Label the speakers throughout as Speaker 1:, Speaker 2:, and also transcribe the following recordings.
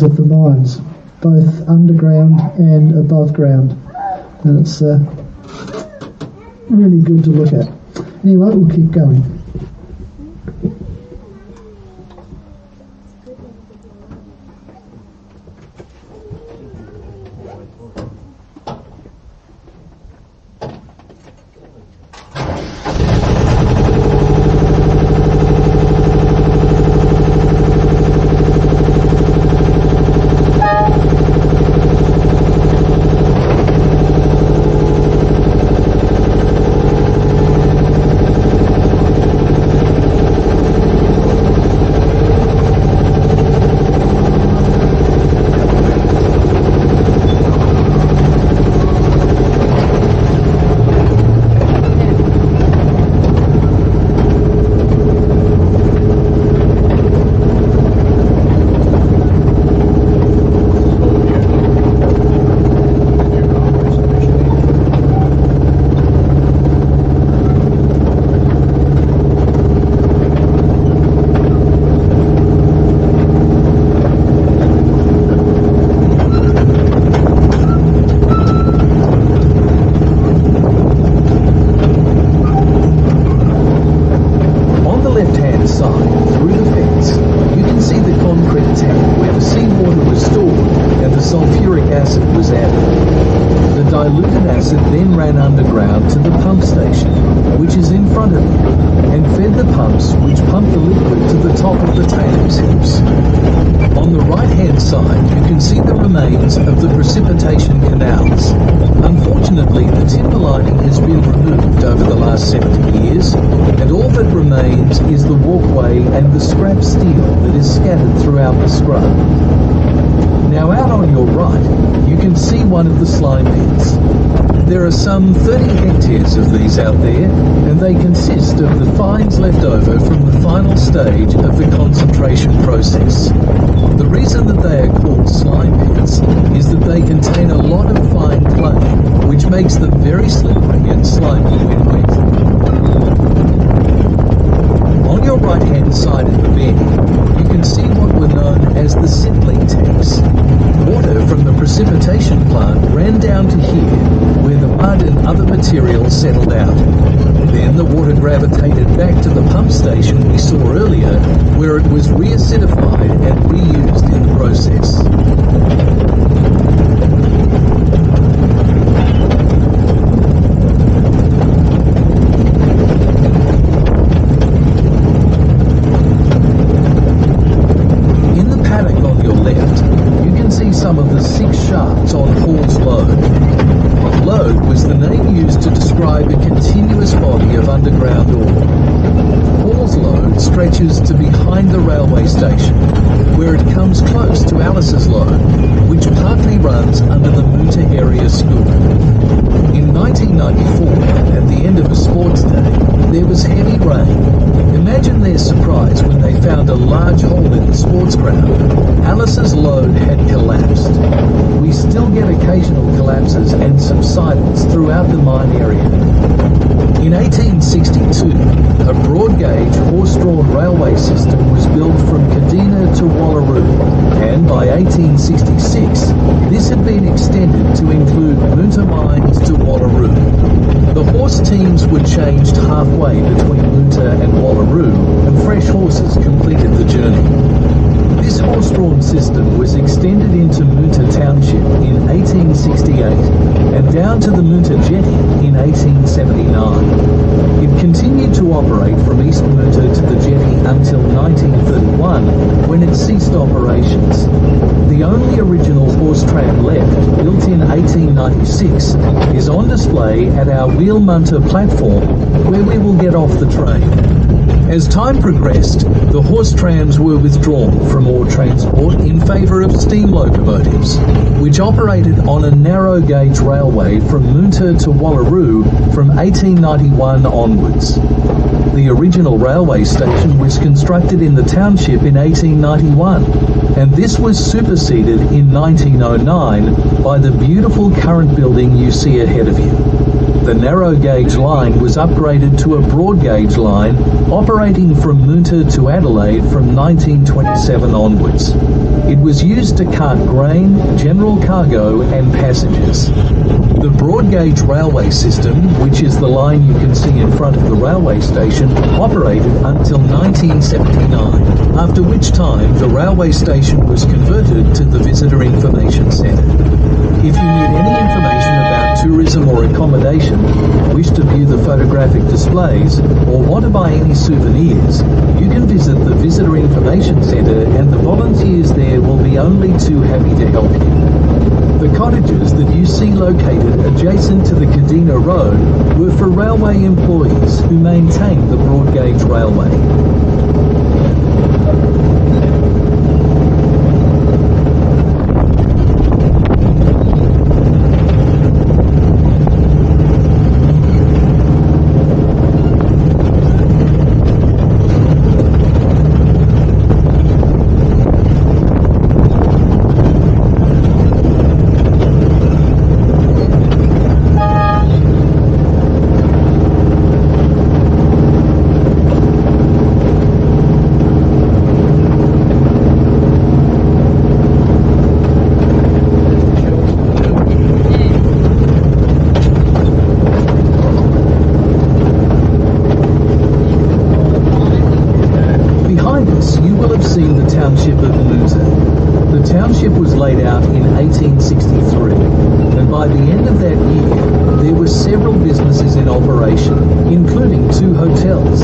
Speaker 1: of the mines, both underground and above ground, and it's really good to look at. Anyway, we'll keep going. Of the precipitation canals. Unfortunately, the timber lining has been removed over the last 70 years, and all that remains is the walkway and the scrap steel that is scattered throughout the scrub. Now out on your right, you can see one of the slime pits. There are some 30 hectares of these out there, and they consist of the fines left over from the final stage of the concentration process. The reason that they are called slime pits is that they contain a lot of fine clay, which makes them very slippery and slimy when wet. On your right-hand side of the bend, you can see what were known as the settling tanks. Water from the precipitation plant ran down to here, where the mud and other materials settled out. Then the water gravitated back to the pump station we saw earlier, where it was reacidified and reused in the process. Some of the 6 shafts on Hall's Lode. Lode was the name used to describe a continuous body of underground ore. Hall's Lode stretches to behind the railway station, where it comes close to Alice's Lode, which partly runs under the Moonta Area School. In 1994, at the end of a sports day, there was heavy rain. Imagine their surprise when they found a large hole in the sports ground. Alice's Lode had collapsed. We still get occasional collapses and subsidence throughout the mine area. In 1862, a broad-gauge horse-drawn railway system was built from Kadina to Wallaroo, and by 1866, this had been extended to include Moonta Mines to Wallaroo. The horse teams were changed halfway between Moonta and Wallaroo, and fresh horses completed the journey. This horse-drawn system was extended into Moonta Township in 1868 and down to the Moonta Jetty in 1879. It continued to operate from East Moonta to the jetty until 1931, when it ceased operations. The only original horse tram left, built in 1896, is on display at our Wheelmunta platform, where we will get off the train. As time progressed, the horse trams were withdrawn from ore transport in favour of steam locomotives, which operated on a narrow gauge railway from Moonta to Wallaroo from 1891 onwards. The original railway station was constructed in the township in 1891, and this was superseded in 1909 by the beautiful current building you see ahead of you. The narrow gauge line was upgraded to a broad gauge line operating from Moonta to Adelaide from 1927 onwards. It was used to cart grain, general cargo and passengers. The broad gauge railway system, which is the line you can see in front of the railway station, operated until 1979, after which time the railway station was converted to the Visitor Information Centre. If you need any information about tourism or accommodation, wish to view the photographic displays, or want to buy any souvenirs, you can visit the Visitor Information Centre and the volunteers there will be only too happy to help you. The cottages that you see located adjacent to the Cadina Road were for railway employees who maintained the broad gauge railway. Township of Moonta. The township was laid out in 1863, and by the end of that year, there were several businesses in operation, including 2 hotels.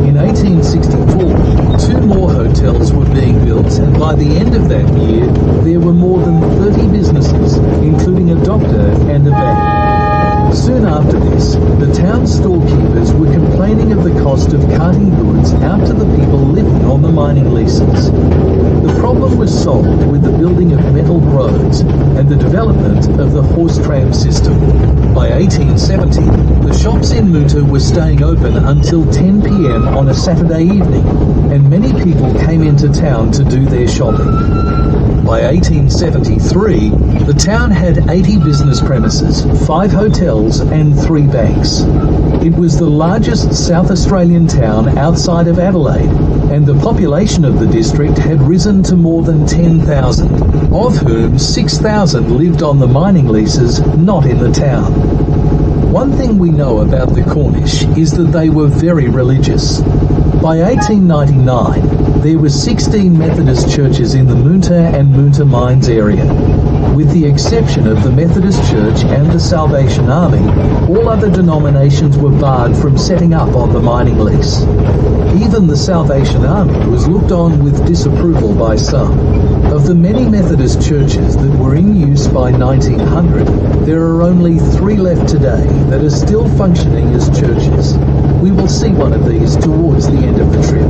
Speaker 1: In 1864, 2 more hotels were being built, and by the end of that year, there were more than 30 businesses, including a doctor and a bank. Soon after this, the town storekeepers were complaining of the cost of carting goods out to the people living on the mining leases. The problem was solved with the building of metal roads and the development of the horse tram system. By 1870, the shops in Moonta were staying open until 10 p.m. on a Saturday evening, and many people came into town to do their shopping. By 1873, the town had 80 business premises, 5 hotels and 3 banks. It was the largest South Australian town outside of Adelaide, and the population of the district had risen to more than 10,000, of whom 6,000 lived on the mining leases, not in the town. One thing we know about the Cornish is that they were very religious. By 1899, there were 16 Methodist churches in the Moonta and Moonta Mines area. With the exception of the Methodist Church and the Salvation Army, all other denominations were barred from setting up on the mining lease. Even the Salvation Army was looked on with disapproval by some. Of the many Methodist churches that were in use by 1900, there are only 3 left today that are still functioning as churches. We will see one of these towards the end of the trip.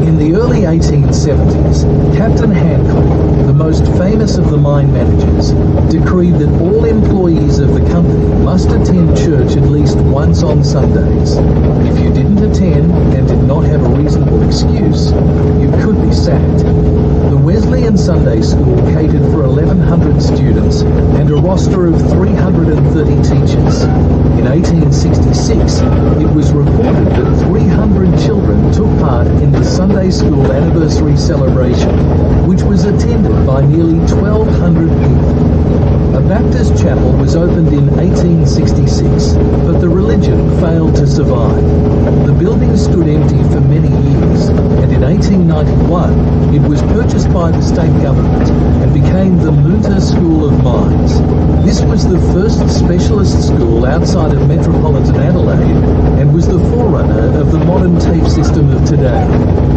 Speaker 1: In the early 1870s, Captain Hancock, the most famous of the mine managers, decreed that all employees of the company must attend church at least once on Sundays. If you didn't attend and did not have a reasonable excuse, you could be sacked. The Wesleyan Sunday School catered for 1,100 students and a roster of 330 teachers. In 1866, it was reported that 300 children took part in the Sunday School anniversary celebration, which was attended by nearly 1,200 people. A Baptist chapel was opened in 1866, but the religion failed to survive. The building stood empty for many years, and in 1891 it was purchased by the state government and became the Moonta School of Mines. This was the first specialist school outside of metropolitan Adelaide and was the forerunner of the modern TAFE system of today.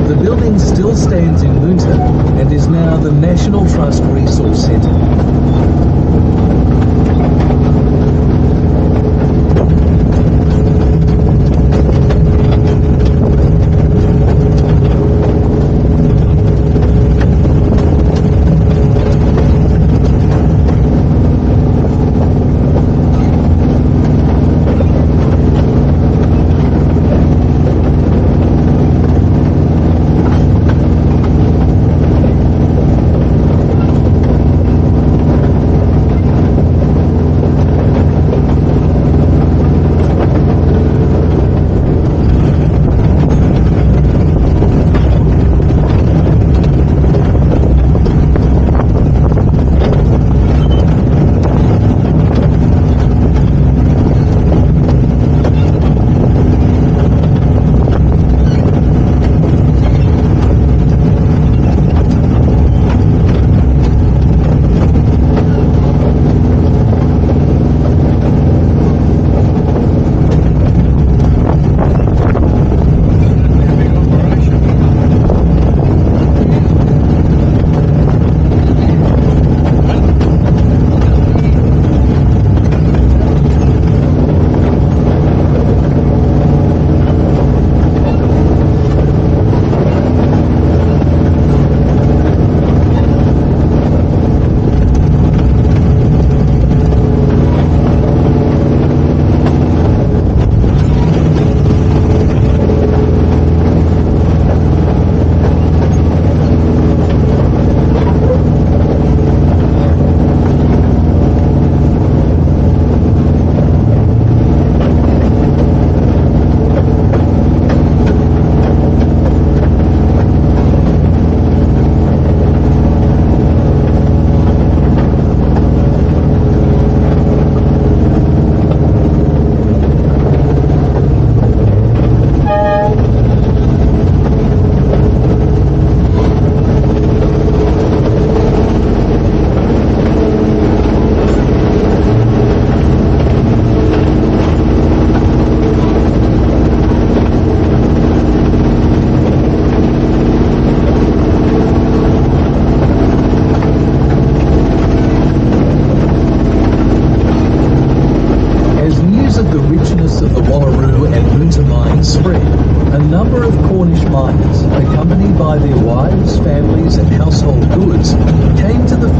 Speaker 1: The building still stands in Moonta and is now the National Trust Resource Centre.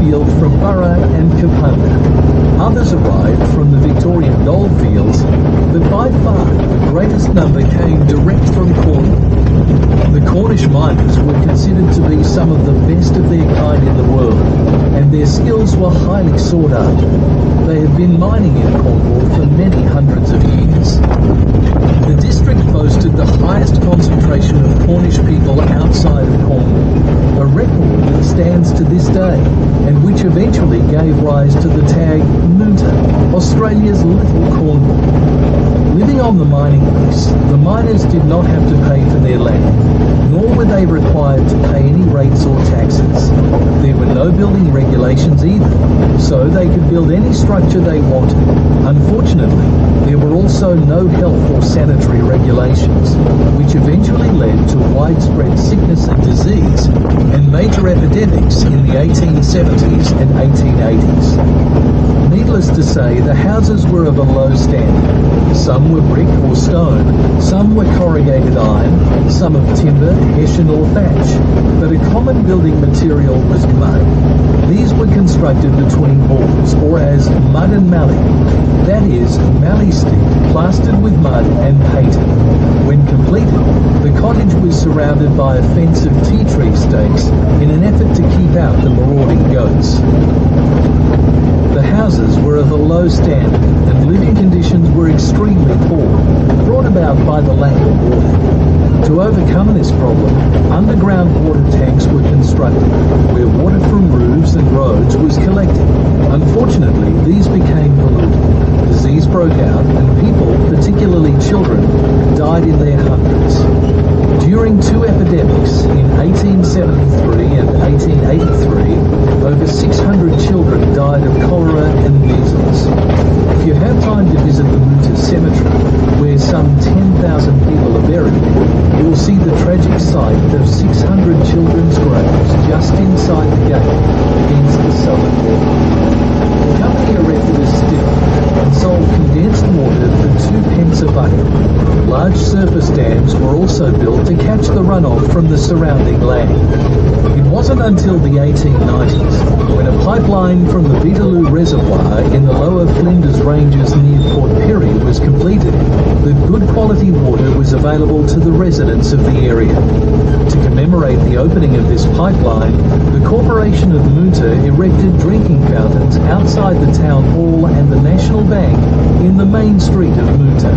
Speaker 1: field from Burra and Kapunda. Others arrived from the Victorian goldfields, but by far the greatest number came direct from Cornwall. The Cornish miners were considered to be some of the best of their kind in the world, and their skills were highly sought after. They had been mining in Cornwall for many hundreds of years. The district boasted the highest concentration of Cornish people outside of Cornwall, a record that stands to this day, and which eventually gave rise to the tag Moonta, Australia's Little Cornwall. Living on the mining lease, the miners did not have to pay for their land, nor were they required to pay any rates or taxes. There were no building regulations either, so they could build any structure they wanted. Unfortunately, there were also no health or sanitary regulations, which eventually led to widespread sickness and disease and major epidemics in the 1870s and 1880s. Needless to say, the houses were of a low standard. Some were brick or stone, some were corrugated iron, some of timber, hessian or thatch, but a common building material was mud. These were constructed between walls, or as mud and mallee, that is, mallee stick plastered with mud and painted. When completed, the cottage was surrounded by a fence of tea tree stakes in an effort to keep out the marauding goats. The houses were of a low standard, and living conditions were extremely poor, brought about by the lack of water. To overcome this problem, underground water tanks were constructed, where water from roofs and roads was collected. Unfortunately, these became polluted. Disease broke out, and people, particularly children, died in their hundreds. During two epidemics, in 1873 and 1883, over 600 children died of cholera and measles. If you have time to visit the Moonta Cemetery, where some 10,000 people are buried, you will see the tragic sight of 600 children's graves just inside the gate against the southern wall. The company erected a still and sold condensed water for 2p a bucket. Large surface dams were also built to catch the runoff from the surrounding land. It wasn't until the 1890s, when a pipeline from the Beetaloo Reservoir in the lower Flinders Ranges near Port Pirie was completed, that good quality water was available to the residents of the area. To commemorate the opening of this pipeline, the Corporation of Moonta erected drinking fountains outside the town hall and the National Bank in the main street of Moonta.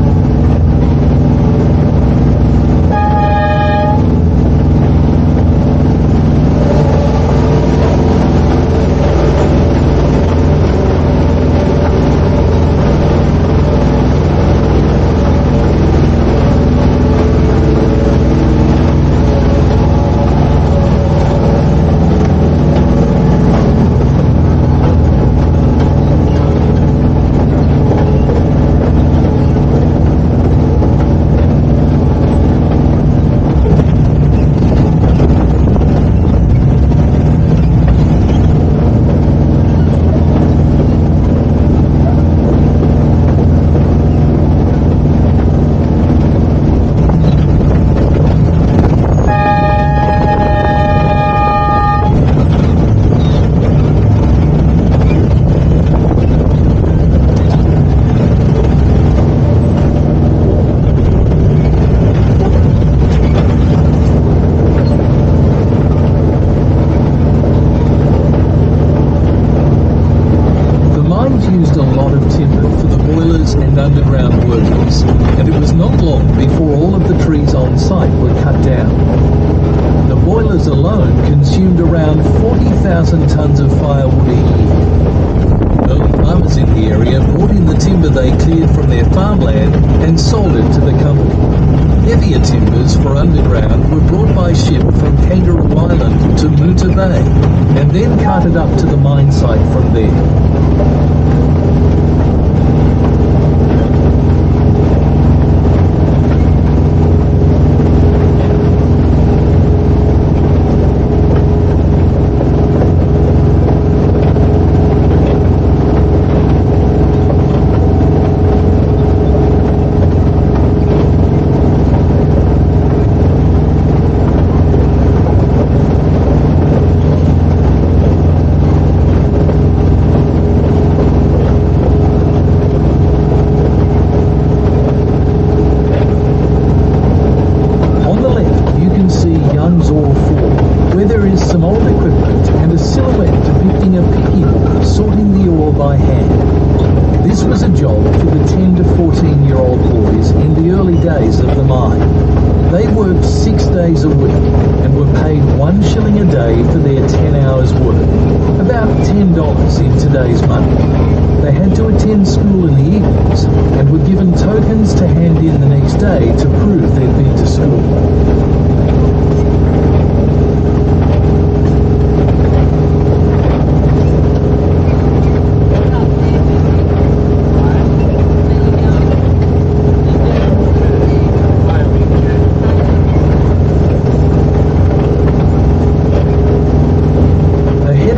Speaker 1: Used a lot of timber for the boilers and underground workings, and it was not long before all of the trees on site were cut down. The boilers alone consumed around 40,000 tons of firewood a year. Early farmers in the area brought in the timber they cleared from their farmland and sold it to the company. Heavier timbers for underground were brought by ship from Kangaroo Island to Moonta Bay, and then carted up to the mine site from there. days a week and were paid 1 shilling a day for their 10 hours work, about $10 in today's money. They had to attend school in the evenings and were given tokens to hand in the next day to prove they'd been to school.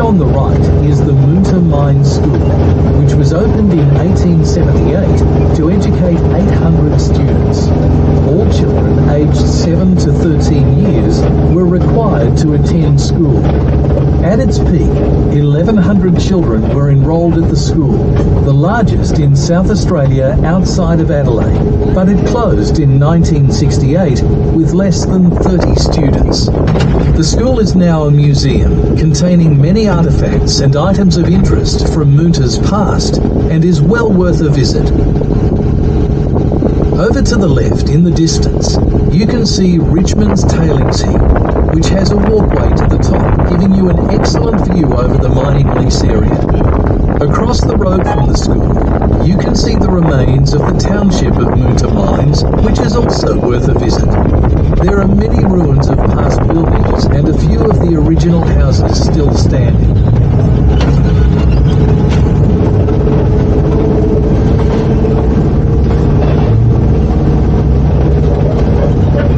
Speaker 1: On the right is the Moonta Mines School, which was opened in 1878 to educate 800 students. All children aged 7 to 13 years were required to attend school. At its peak, 1,100 children were enrolled at the school, the largest in South Australia outside of Adelaide, but it closed in 1968 with less than 30 students. The school is now a museum containing many artefacts and items of interest from Moonta's past and is well worth a visit. Over to the left in the distance, you can see Richmonds tailings heap, which has a walkway to the top, giving you an excellent view over the mining lease area. Across the road from the school, you can see the remains of the township of Moonta Mines, which is also worth a visit. There are many ruins of past buildings and a few of the original houses still standing.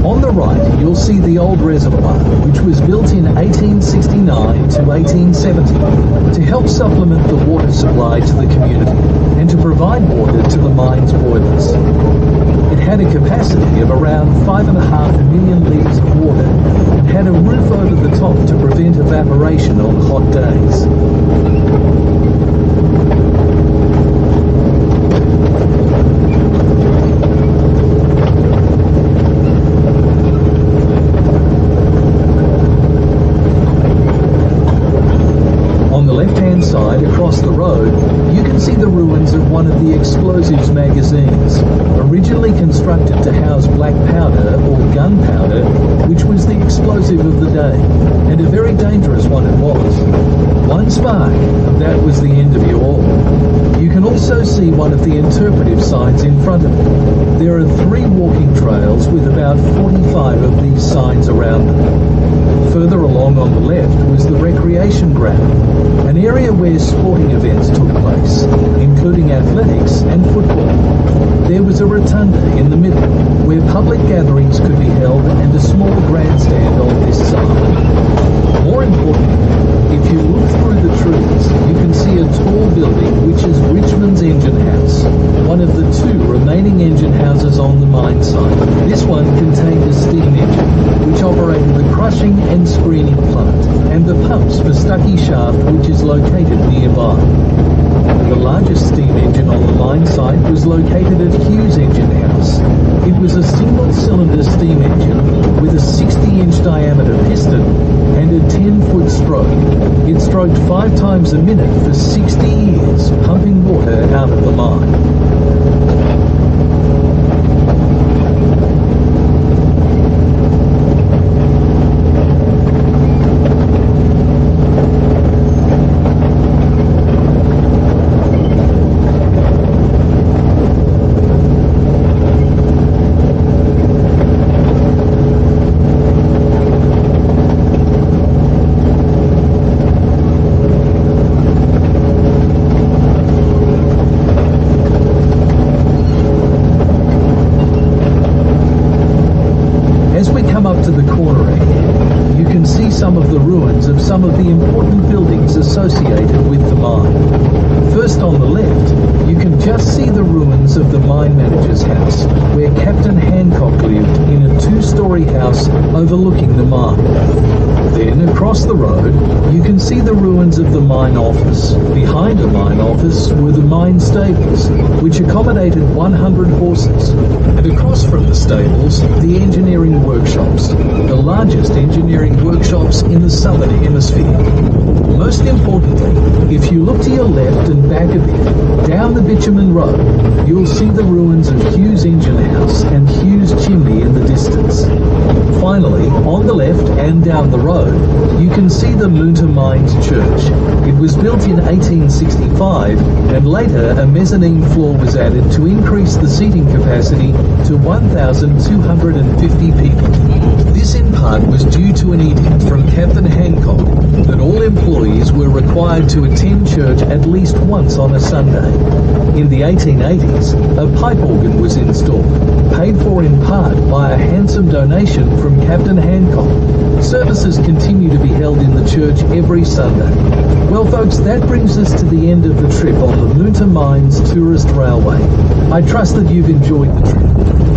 Speaker 1: On the right, you'll see the old reservoir, which was built in 1869 to 1870 to help supplement the water supply to the community and to provide water to the mine's boilers. It had a capacity of around 5.5 million litres of water and had a roof over the top to prevent evaporation on hot days. Side across the road, you can see the ruins of one of the explosives magazines, originally constructed to house black powder or gunpowder, which was the explosive of the day, and a very dangerous one it was. One spark, and that was the end of you all. You can also see one of the interpretive signs in front of it. There are 3 walking trails with about 45 of these signs around them. Further along on the left was the recreation ground, an area where sporting events took place, including athletics and football. There was a rotunda in the middle, where public gatherings could be held, and a small grandstand on this side. More importantly, if you look through the trees, you can see a tall building which is Richmonds Engine House, one of the 2 remaining engine houses on the mine site. This one contained a steam engine, which operated the crushing and screening plant, and the pumps for Stuckey Shaft, which is located nearby. The largest steam engine on the mine site was located at Hughes Engine House. It was a single-cylinder steam engine with a 60-inch diameter piston and a 10-foot stroke. It stroked 5 times a minute for 60 years, pumping water out of the mine. To the corner area, you can see some of the ruins of some of the important buildings associated with the mine. First on the left, you can just see the ruins of the mine manager's house, where Captain Hancock lived in a 2-story house overlooking the mine. Then, across the road, you can see the ruins of the mine office. Behind the mine office were the mine stables, which accommodated 100 horses. And across from the stables, the engineering workshops, the largest engineering workshops in the southern hemisphere. Most importantly, if you look to your left and back a bit, down the bitumen road, you'll see the ruins of Hughes Engine House and Hughes Chimney in the distance. Finally, on the left and down the road, you can see the Moonta Mines Church. It was built in 1865, and later a mezzanine floor was added to increase the seating capacity to 1,250 people. This in part was due to an edict from Captain Hancock that all employees were required to attend church at least once on a Sunday. In the 1880s, a pipe organ was installed, paid for in part by a handsome donation from Captain Hancock. Services continue to be held in the church every Sunday. Well folks, that brings us to the end of the trip on the Moonta Mines Tourist Railway. I trust that you've enjoyed the trip.